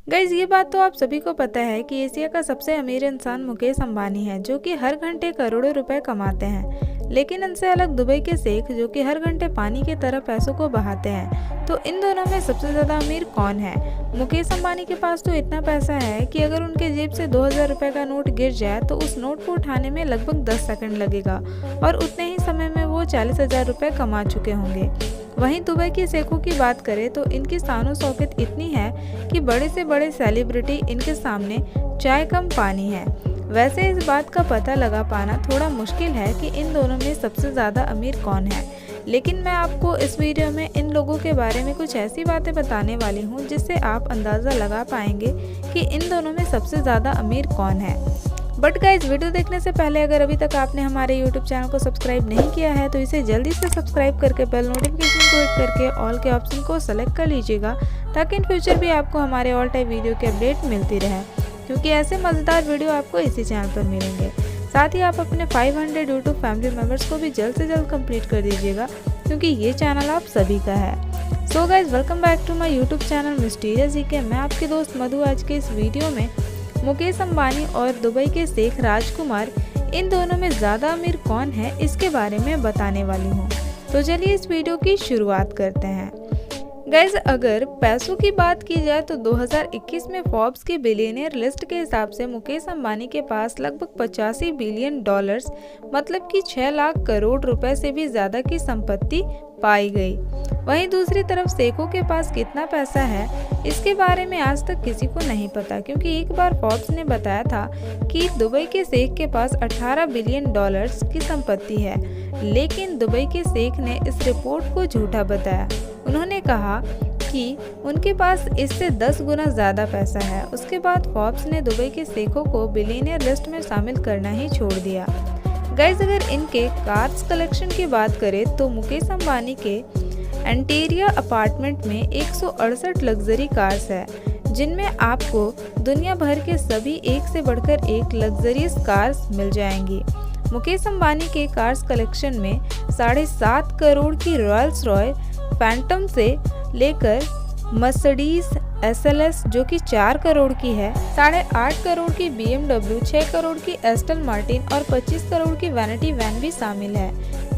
Guys ये बात तो आप सभी को पता है कि एशिया का सबसे अमीर इंसान मुकेश अंबानी है, जो कि हर घंटे करोड़ों रुपए कमाते हैं। लेकिन इनसे अलग दुबई के शेख, जो कि हर घंटे पानी की तरह पैसों को बहाते हैं। तो इन दोनों में सबसे ज़्यादा अमीर कौन है? मुकेश अंबानी के पास तो इतना पैसा है कि अगर उनके जेब से 2000 रुपये का नोट गिर जाए तो उस नोट को उठाने में लगभग 10 सेकंड लगेगा और उतने ही समय में वो 40,000 रुपये कमा चुके होंगे। वहीं दुबई के शेखों की बात करें तो इनकी शानो शौकत इतनी है कि बड़े से बड़े सेलिब्रिटी इनके सामने चाय कम पानी है। वैसे इस बात का पता लगा पाना थोड़ा मुश्किल है कि इन दोनों में सबसे ज़्यादा अमीर कौन है, लेकिन मैं आपको इस वीडियो में इन लोगों के बारे में कुछ ऐसी बातें बताने वाली हूँ जिससे आप अंदाज़ा लगा पाएंगे कि इन दोनों में सबसे ज़्यादा अमीर कौन है। बट गाइज वीडियो देखने से पहले अगर अभी तक आपने हमारे यूट्यूब चैनल को सब्सक्राइब नहीं किया है तो इसे जल्दी से सब्सक्राइब करके बेल नोटिफिकेशन को हिट करके ऑल के ऑप्शन को सेलेक्ट कर लीजिएगा, ताकि इन फ्यूचर भी आपको हमारे ऑल टाइप वीडियो की अपडेट मिलती रहे, क्योंकि ऐसे मज़ेदार वीडियो आपको इसी चैनल पर मिलेंगे। साथ ही आप अपने 500 यूट्यूब फैमिली मेम्बर्स को भी जल्द से जल्द कंप्लीट कर दीजिएगा, क्योंकि ये चैनल आप सभी का है। So guys welcome back to my YouTube channel mysterious GK. मैं आपकी दोस्त मधु आज के इस वीडियो में मुकेश अंबानी और दुबई के शेख राजकुमार, इन दोनों में ज़्यादा अमीर कौन है इसके बारे में बताने वाली हूँ। तो चलिए इस वीडियो की शुरुआत करते हैं। गाइज अगर पैसों की बात की जाए तो 2021 में फोर्ब्स की बिलियनियर लिस्ट के हिसाब से मुकेश अंबानी के पास लगभग 85 बिलियन डॉलर्स मतलब कि 6 लाख करोड़ रुपए से भी ज़्यादा की संपत्ति पाई गई। वहीं दूसरी तरफ शेखों के पास कितना पैसा है इसके बारे में आज तक किसी को नहीं पता, क्योंकि एक बार फोर्ब्स ने बताया था कि दुबई के शेख के पास 18 बिलियन डॉलर्स की संपत्ति है, लेकिन दुबई के शेख ने इस रिपोर्ट को झूठा बताया। उन्होंने कहा कि उनके पास इससे 10 गुना ज़्यादा पैसा है। उसके बाद फोर्ब्स ने दुबई के शेखों को बिलियनियर लिस्ट में शामिल करना ही छोड़ दिया। गाइज अगर इनके कार्स कलेक्शन की बात करें तो मुकेश अंबानी के एंटीरियर अपार्टमेंट में 168 लग्जरी कार्स है, जिनमें आपको दुनिया भर के सभी एक से बढ़कर एक लग्जरियस कार्स मिल जाएंगी। मुकेश अंबानी के कार्स कलेक्शन में 7.5 करोड़ की रॉयल्स रॉय फैंटम से लेकर मर्सिडीज SLS जो कि 4 करोड़ की है, 8.5 करोड़ की BMW, 6 करोड़ की एस्टन मार्टिन और 25 करोड़ की वैनिटी वैन भी शामिल है।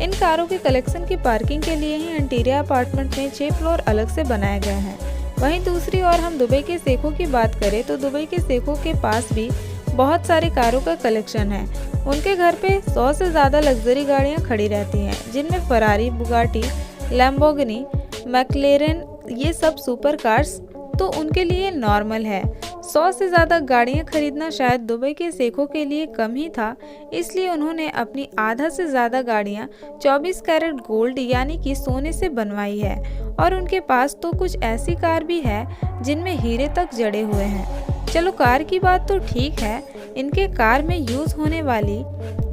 इन कारों के कलेक्शन की पार्किंग के लिए ही इंटीरियर अपार्टमेंट में 6 फ्लोर अलग से बनाए गए हैं। वहीं दूसरी ओर हम दुबई के शेखों की बात करें तो दुबई के शेखों के पास भी बहुत सारी कारों का कलेक्शन है। उनके घर पे 100 से ज़्यादा लग्जरी गाड़ियाँ खड़ी रहती हैं, जिनमें फरारी, बुगाटी, लैम्बोर्गिनी, मैक्लेरेन, ये सब सुपर कार्स तो उनके लिए नॉर्मल है। 100 से ज़्यादा गाड़ियाँ खरीदना शायद दुबई के शेखों के लिए कम ही था, इसलिए उन्होंने अपनी आधा से ज़्यादा गाड़ियाँ 24 कैरेट गोल्ड यानी कि सोने से बनवाई है। और उनके पास तो कुछ ऐसी कार भी है जिनमें हीरे तक जड़े हुए हैं। चलो कार की बात तो ठीक है, इनके कार में यूज़ होने वाली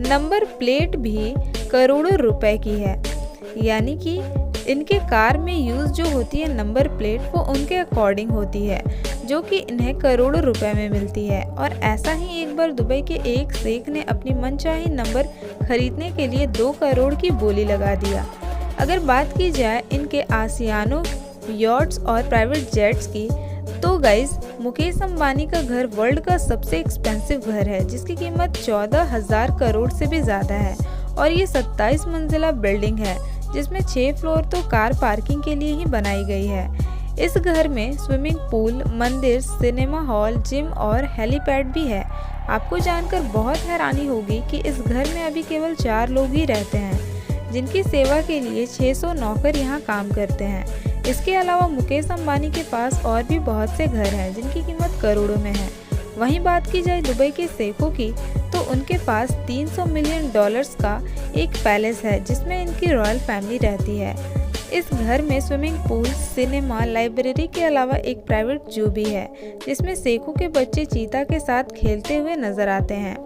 नंबर प्लेट भी करोड़ों रुपए की है, यानी कि इनके कार में यूज़ जो होती है नंबर प्लेट वो उनके अकॉर्डिंग होती है, जो कि इन्हें करोड़ों रुपए में मिलती है। और ऐसा ही एक बार दुबई के एक शेख ने अपनी मनचाही नंबर खरीदने के लिए 2 करोड़ की बोली लगा दिया। अगर बात की जाए इनके आसियानो, यॉट्स और प्राइवेट जेट्स की तो गाइज मुकेश अंबानी का घर वर्ल्ड का सबसे एक्सपेंसिव घर है, जिसकी कीमत 14,000 करोड़ से भी ज़्यादा है और ये 27 मंजिला बिल्डिंग है, जिसमें 6 फ्लोर तो कार पार्किंग के लिए ही बनाई गई है। इस घर में स्विमिंग पूल, मंदिर, सिनेमा हॉल, जिम और हेलीपैड भी है। आपको जानकर बहुत हैरानी होगी कि इस घर में अभी केवल 4 लोग ही रहते हैं, जिनकी सेवा के लिए 600 नौकर यहाँ काम करते हैं। इसके अलावा मुकेश अंबानी के पास और भी बहुत से घर हैं जिनकी कीमत करोड़ों में है। वहीं बात की जाए दुबई के शेखों की तो उनके पास 300 मिलियन डॉलर्स का एक पैलेस है, जिसमें इनकी रॉयल फैमिली रहती है। इस घर में स्विमिंग पूल, सिनेमा, लाइब्रेरी के अलावा एक प्राइवेट जू भी है, जिसमें शेखों के बच्चे चीता के साथ खेलते हुए नजर आते हैं।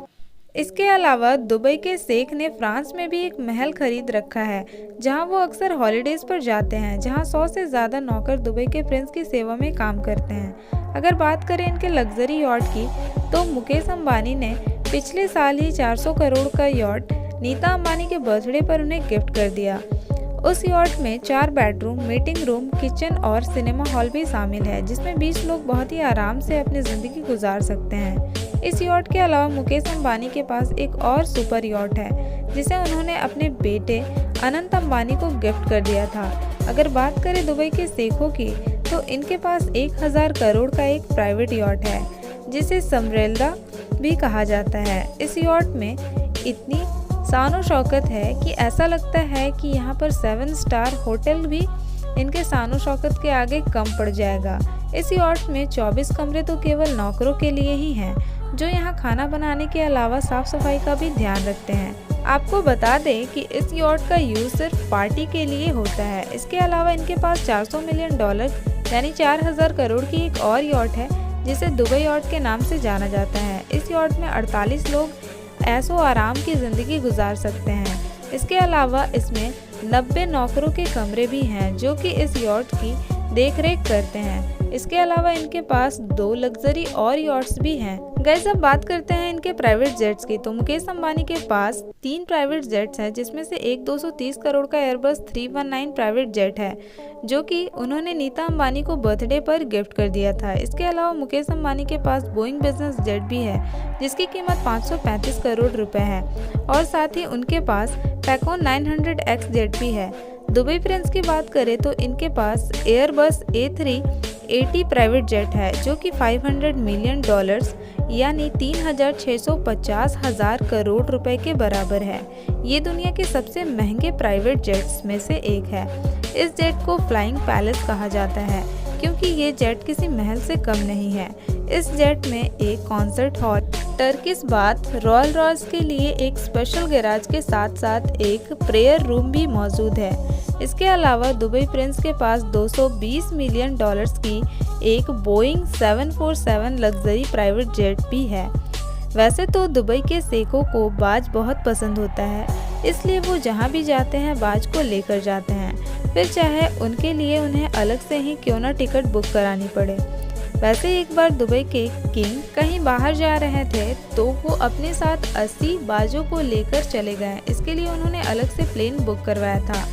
इसके अलावा दुबई के शेख ने फ्रांस में भी एक महल खरीद रखा है, जहां वो अक्सर हॉलीडेज पर जाते हैं, जहां 100 से ज़्यादा नौकर दुबई के प्रिंस की सेवा में काम करते हैं। अगर बात करें इनके लग्जरी यॉट की तो मुकेश अंबानी ने पिछले साल ही 400 करोड़ का यॉट नीता अंबानी के बर्थडे पर उन्हें गिफ्ट कर दिया। उस यॉट में 4 बेडरूम, मीटिंग रूम, किचन और सिनेमा हॉल भी शामिल है, जिसमें 20 लोग बहुत ही आराम से अपनी ज़िंदगी गुजार सकते हैं। इस यॉट के अलावा मुकेश अंबानी के पास एक और सुपर यॉट है, जिसे उन्होंने अपने बेटे अनंत अंबानी को गिफ्ट कर दिया था। अगर बात करें दुबई के शेखों की, तो इनके पास 1000 करोड़ का एक प्राइवेट यॉट है, जिसे समरेल्दा भी कहा जाता है। इस यॉट में इतनी शानो शौकत है कि ऐसा लगता है कि यहाँ पर 7 स्टार होटल भी इनके शानो शौकत के आगे कम पड़ जाएगा। इस यॉट में 24 कमरे तो केवल नौकरों के लिए ही हैं, जो यहाँ खाना बनाने के अलावा साफ सफाई का भी ध्यान रखते हैं। आपको बता दें कि इस यॉट का यूज सिर्फ पार्टी के लिए होता है। इसके अलावा इनके पास $400 मिलियन यानी 4000 करोड़ की एक और यॉट है, जिसे दुबई यॉट के नाम से जाना जाता है। इस यॉट में 48 लोग ऐशो आराम की ज़िंदगी गुजार सकते हैं। इसके अलावा इसमें 90 नौकरों के कमरे भी हैं, जो कि इस यॉट की देखरेख करते हैं। इसके अलावा इनके पास 2 लग्जरी और यॉट्स भी हैं। गाइस, अब बात करते हैं इनके प्राइवेट जेट्स की। तो मुकेश अंबानी के पास 3 प्राइवेट जेट्स हैं, जिसमें से एक 230 करोड़ का एयरबस 319 प्राइवेट जेट है, जो कि उन्होंने नीता अंबानी को बर्थडे पर गिफ्ट कर दिया था। इसके अलावा मुकेश अंबानी के पास बोइंग बिजनेस जेट भी है, जिसकी कीमत 535 करोड़ रुपए है, और साथ ही उनके पास पैकोन 900X जेट भी है। दुबई प्रिंस की बात करें तो इनके पास एयरबस A380 प्राइवेट जेट है, जो कि $500 मिलियन यानी 3,650,000 करोड़ रुपए के बराबर है। ये दुनिया के सबसे महंगे प्राइवेट जेट्स में से एक है। इस जेट को फ्लाइंग पैलेस कहा जाता है, क्योंकि ये जेट किसी महल से कम नहीं है। इस जेट में एक concert hall, Turkish bath, royal Royals के लिए एक स्पेशल गैराज के साथ साथ एक प्रेयर रूम भी मौजूद है। इसके अलावा दुबई प्रिंस के पास $220 मिलियन की एक बोइंग 747 लग्जरी प्राइवेट जेट भी है। वैसे तो दुबई के शेखों को बाज बहुत पसंद होता है, इसलिए वो जहाँ भी जाते हैं बाज को लेकर जाते हैं, फिर चाहे उनके लिए उन्हें अलग से ही क्यों ना टिकट बुक करानी पड़े। वैसे एक बार दुबई के किंग कहीं बाहर जा रहे थे, तो वो अपने साथ 80 बाजों को लेकर चले गए। इसके लिए उन्होंने अलग से प्लेन बुक करवाया था।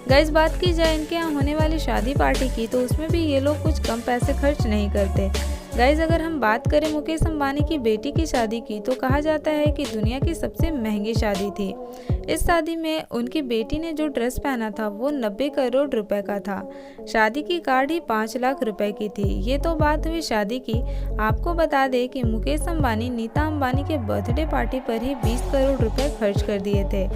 गाइस, बात की जाए इनके यहाँ होने वाली शादी पार्टी की, तो उसमें भी ये लोग कुछ कम पैसे खर्च नहीं करते। गाइस, अगर हम बात करें मुकेश अंबानी की बेटी की शादी की, तो कहा जाता है कि दुनिया की सबसे महंगी शादी थी। इस शादी में उनकी बेटी ने जो ड्रेस पहना था वो 90 करोड़ रुपए का था। शादी की कार्ड ही 5 लाख रुपए की थी। ये तो बात हुई शादी की। आपको बता दें कि मुकेश अंबानी नीता अंबानी के बर्थडे पार्टी पर ही 20 करोड़ रुपए खर्च कर दिए थे,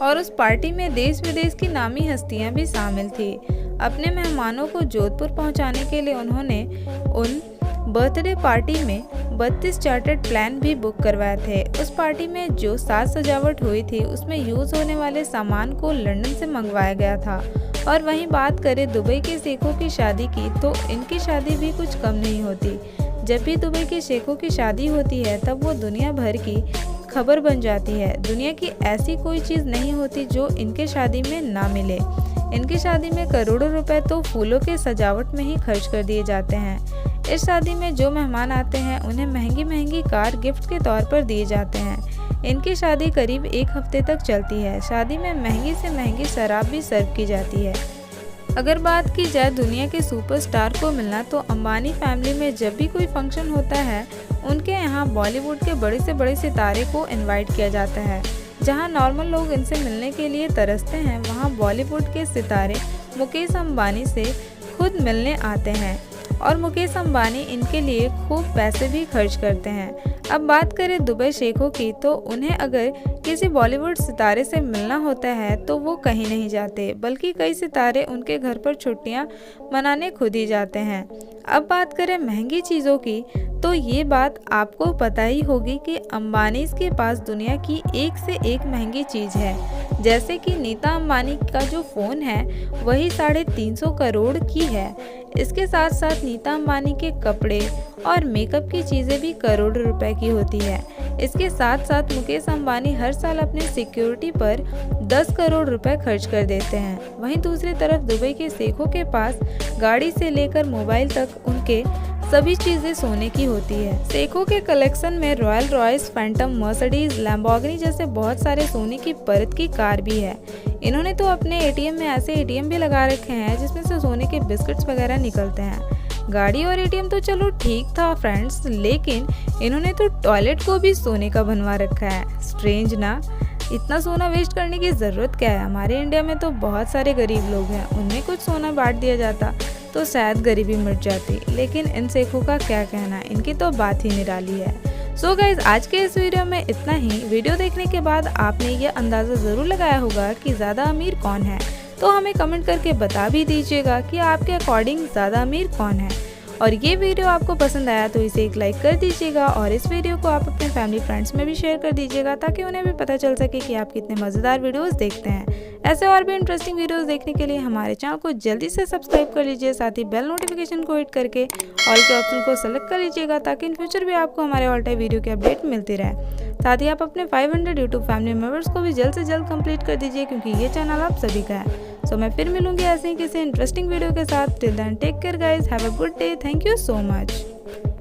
और उस पार्टी में देश विदेश की नामी हस्तियां भी शामिल थी। अपने मेहमानों को जोधपुर पहुंचाने के लिए उन्होंने उन बर्थडे पार्टी में 32 चार्टर्ड प्लान भी बुक करवाए थे। उस पार्टी में जो साज सजावट हुई थी, उसमें यूज होने वाले सामान को लंदन से मंगवाया गया था। और वहीं बात करें दुबई के शेखों की शादी की, तो इनकी शादी भी कुछ कम नहीं होती। जब भी दुबई के शेखों की शादी होती है, तब वो दुनिया भर की खबर बन जाती है। दुनिया की ऐसी कोई चीज़ नहीं होती जो इनके शादी में ना मिले। इनकी शादी में करोड़ों रुपए तो फूलों के सजावट में ही खर्च कर दिए जाते हैं। इस शादी में जो मेहमान आते हैं, उन्हें महंगी महंगी कार गिफ्ट के तौर पर दिए जाते हैं। इनकी शादी करीब 1 हफ्ते तक चलती है। शादी में महंगी से महंगी शराब भी सर्व की जाती है। अगर बात की जाए दुनिया के सुपरस्टार को मिलना, तो अंबानी फैमिली में जब भी कोई फंक्शन होता है, उनके यहाँ बॉलीवुड के बड़े से बड़े सितारे को इनवाइट किया जाता है। जहाँ नॉर्मल लोग इनसे मिलने के लिए तरसते हैं, वहाँ बॉलीवुड के सितारे मुकेश अंबानी से खुद मिलने आते हैं, और मुकेश अंबानी इनके लिए खूब पैसे भी खर्च करते हैं। अब बात करें दुबई शेखों की, तो उन्हें अगर किसी बॉलीवुड सितारे से मिलना होता है, तो वो कहीं नहीं जाते, बल्कि कई सितारे उनके घर पर छुट्टियां मनाने खुद ही जाते हैं। अब बात करें महंगी चीज़ों की, तो ये बात आपको पता ही होगी कि अंबानी के पास दुनिया की एक से एक महंगी चीज़ है। जैसे कि नीता अंबानी का जो फ़ोन है, वही 350 करोड़ की है। इसके साथ साथ नीता अंबानी के कपड़े और मेकअप की चीज़ें भी करोड़ों रुपए की होती है। इसके साथ साथ मुकेश अंबानी हर साल अपने सिक्योरिटी पर 10 करोड़ रुपए खर्च कर देते हैं। वहीं दूसरी तरफ दुबई के शेखों के पास गाड़ी से लेकर मोबाइल तक उनके सभी चीजें सोने की होती है। सेखों के कलेक्शन में royal Royce, Phantom, Mercedes, Lamborghini जैसे बहुत सारे सोने की परत की कार भी है। इन्होंने तो अपने एटीएम में ऐसे एटीएम भी लगा रखे हैं जिसमें से सोने के बिस्किट्स वगैरह निकलते हैं। गाड़ी और एटीएम तो चलो ठीक था फ्रेंड्स, लेकिन इन्होंने तो टॉयलेट को भी सोने का बनवा रखा है। स्ट्रेंज ना, इतना सोना वेस्ट करने की ज़रूरत क्या है। हमारे इंडिया में तो बहुत सारे गरीब लोग हैं, उनमें कुछ सोना बांट दिया जाता तो शायद गरीबी मिट जाती। लेकिन इन सेखों का क्या कहना, इनकी तो बात ही निराली है। सो गाइज, आज के इस वीडियो में इतना ही। वीडियो देखने के बाद आपने ये अंदाज़ा ज़रूर लगाया होगा कि ज़्यादा अमीर कौन है, तो हमें कमेंट करके बता भी दीजिएगा कि आपके अकॉर्डिंग ज़्यादा अमीर कौन है। और ये वीडियो आपको पसंद आया तो इसे एक लाइक कर दीजिएगा और इस वीडियो को आप अपने फैमिली फ्रेंड्स में भी शेयर कर दीजिएगा ताकि उन्हें भी पता चल सके कि आप कितने मज़ेदार वीडियोस देखते हैं। ऐसे और भी इंटरेस्टिंग वीडियोस देखने के लिए हमारे चैनल को जल्दी से सब्सक्राइब कर लीजिए, साथ ही बेल नोटिफिकेशन को हिट करके ऑल के ऑप्शन को सेलेक्ट कर लीजिएगा ताकि इन फ्यूचर भी आपको हमारे ऑल टाइम वीडियो की अपडेट मिलती रहे। साथ ही आप अपने 500 यूट्यूब फैमिली मेम्बर्स को भी जल्द से जल्द कंप्लीट कर दीजिए क्योंकि ये चैनल आप सभी का है। सो मैं फिर मिलूंगी ऐसे ही किसी इंटरेस्टिंग वीडियो के साथ। Till then take care guys, have a good day, thank you so much.